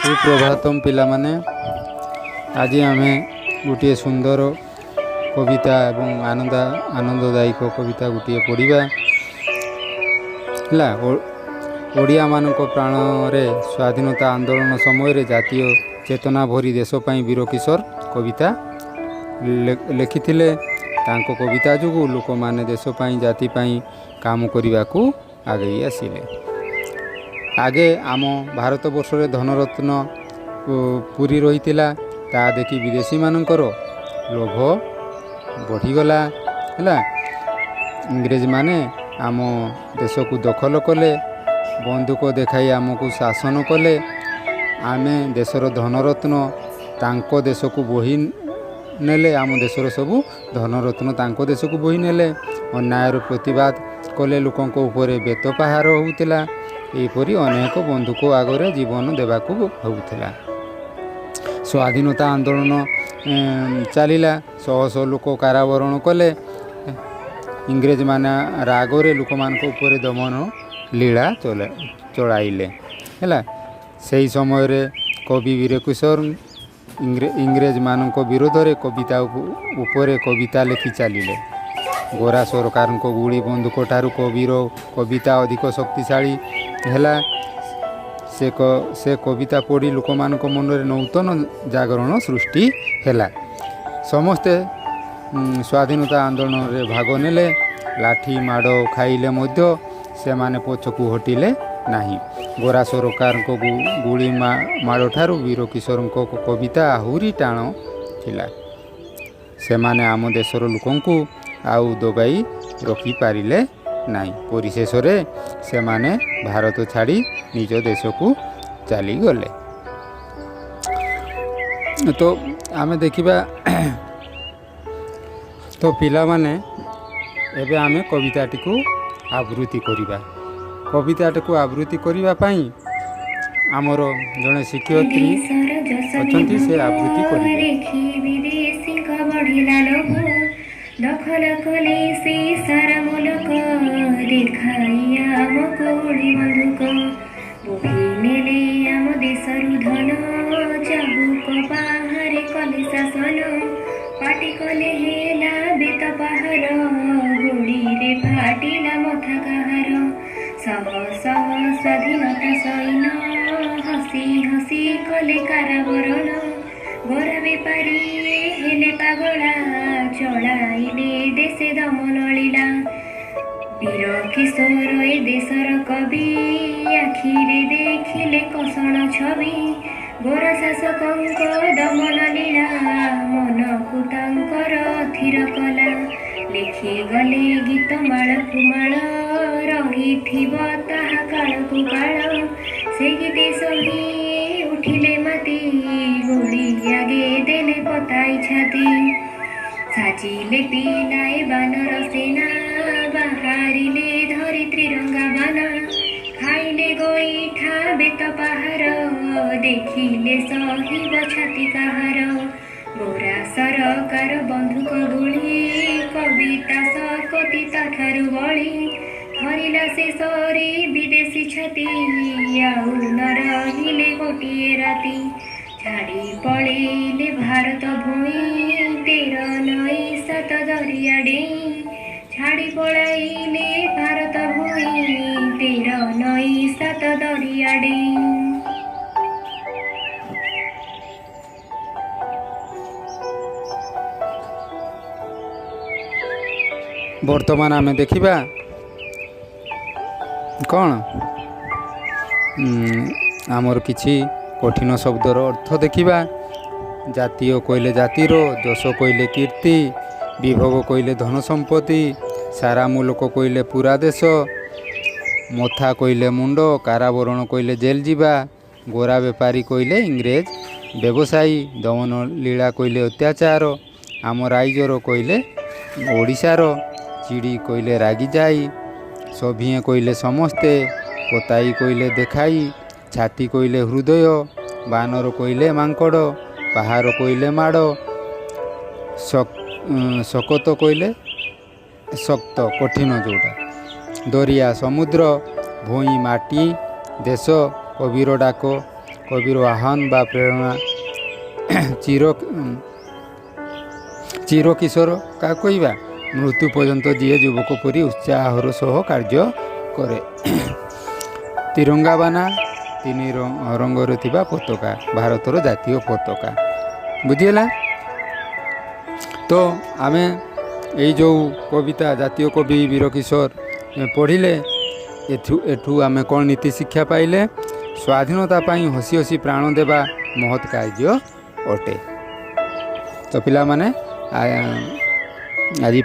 सुप्रभातम पिलामाने आज आम गोटे सुंदर कविता एवं आनंददायक कविता गोटे पढ़ा है। ओडिया मानक प्राण रे स्वाधीनता आंदोलन समय जातीय चेतना भरी देशपाई वीर किशोर कविता लिखिथिले। तांको कविता जोगु लोक माने देशपाई जातिपाई काम करने को आगे आसिले। आगे आम भारत वर्ष रे धनरत्न पूरी रही ता देखी विदेशी मानकर लोभ बढ़ीगला है। इंग्रेज माने आम देश को दखल कले, बंदूक देखाई आमको शासन कले। आमे देशर धनरत्न तांको देश को बोही नेले, आम देशर सबू धनरत्न तांको देश को बोही नेले। अन्यायर प्रतिवाद कले, लोकों उपरे बेत पहार होउतिला। एपरी अनेक बंधुक आगरे जीवन देवाक होउतिला। स्वाधीनता आंदोलन चलिला, शह शह लोक कारावरण कले। इंग्रेज माने रागरे लोक मानक उपरे दमन लीला चलाइले है। सही समय रे कवि वीर किशोर इंग्रेज मानक विरोध रे कविता उपरे कविता लिखि चलिले। गोरा सरकार को गुड़ी बंदूक ठारू कविर कविता अधिक शक्तिशाली है। से कविता पढ़ी लोक मान मन में नूतन जागरण सृष्टि है। समस्ते स्वाधीनता आंदोलन रे भाग नेले। लाठी माड़ खाइले मध्य से माने पछकू हटिले नहीं। गोरा सरकार को गुड़ी माड़ ठारू वीर किशोर को कविता आहुरी टाण थिला। से माने आम देशर लोकंकु आउ दबाई रखी पारिले नहीं। परिशेष रे से माने भारत छाड़ी निज देश को चली गले। तो आमे देखिबा तो पिला माने एबे आमे कविताटी को आवृत्ति करिबा। कविताटी को आवृत्ति करिबा पई आमर जने शिक्षयित्री अछंती से आवृत्ति करिबे। दखल कले से सारा मुलक देखाई आम कोड़ी बंधुक बोही नेले आम देशरु धन चाबुक बाहरे कले शासन पाटी कले हेला बेत पहार गुड़ी रे फाटिला मथा कहार सह सह स्वाधीनता सैन हसी हसी कले कारावरण गोरा बेपारी हेले पागला चलाइले देशे दमन लीला वीर किशोर ए देशर कवि आखिरे देखिले कषण छवि गोरा शासकंक दमन लीला मन को तांकर थिर कला लिखि गले गीत माळ कुमाळ रहिथिब ताहा काळकु काळ से गीते सही उठिले माती गोड़ी आगे देले पताई छाती साजिले पिलाए बानर सेना बाहरिले धरी त्रिरंगा बाना खाइले गोईठा बेत पहार देखिले सहिब छाती काहार गोरा सरकार बंधुक गुली कविता सकती ताठारु बळी धरिला से सरी विदेशी छाती आउ न रहिले गोटिए राती छाड़ी पड़ेले भारत भूमि 13 नई 7 दरिया डेई छाड़ी पड़ाइले भारत भूमि 13 नई 7 दरिया डेई। वर्तमान आमे देखिबा कौन आमर किछि कठिन शब्दर अर्थ देखिबा। जातीय कहले जातिर, दश कहले कीर्ति, विभव कहले धन संपत्ति, सारा मुलक कहले पूरा देश, मथा कहले मुंड, कारावरण कहले जेल जीवा, गोरा बेपारी कहले इंग्रेज व्यवसायी, दमन लीला कहले अत्याचार, आम राइजर कहले ओडिशार, चिड़ी कहले रागी जाई, सभिए कहले समस्ते, पताई कहले देखाई, छाती कहले हृदय, बानर कहले मांकड़, पहाड़ कहले माड़, शकत कहले शक्त कठिन जोड़ा, दरिया समुद्र, भूई माटी देश कबीर डाक କବିର ଆହ୍ୱାନ ବା ପ୍ରେରଣା ଚିର କିଶୋର କାହା କହିବା ମୃତ୍ୟୁ ପର୍ଯ୍ୟନ୍ତ ଯିଏ ଯୁବକ ପରି ଉତ୍ସାହର ସହ କାର୍ଯ୍ୟ କରେ। ତିରଙ୍ଗା ବାନା 3 ରଙ୍ଗରେ ଥିବା ପତାକା, ଭାରତର ଜାତୀୟ ପତାକା। ବୁଝିହେଲା? ତ ଆମେ ଏଇ ଯେଉଁ କବିତା ଜାତୀୟ କବି ବୀରକିଶୋର ପଢ଼ିଲେ ଏଠୁ ଆମେ କ'ଣ ନୀତି ଶିକ୍ଷା ପାଇଲେ? ସ୍ୱାଧୀନତା ପାଇଁ ହସି ହସି ପ୍ରାଣ ଦେବା ମହତ୍ କାର୍ଯ୍ୟ ଅଟେ। ତ ପିଲାମାନେ ଆଜି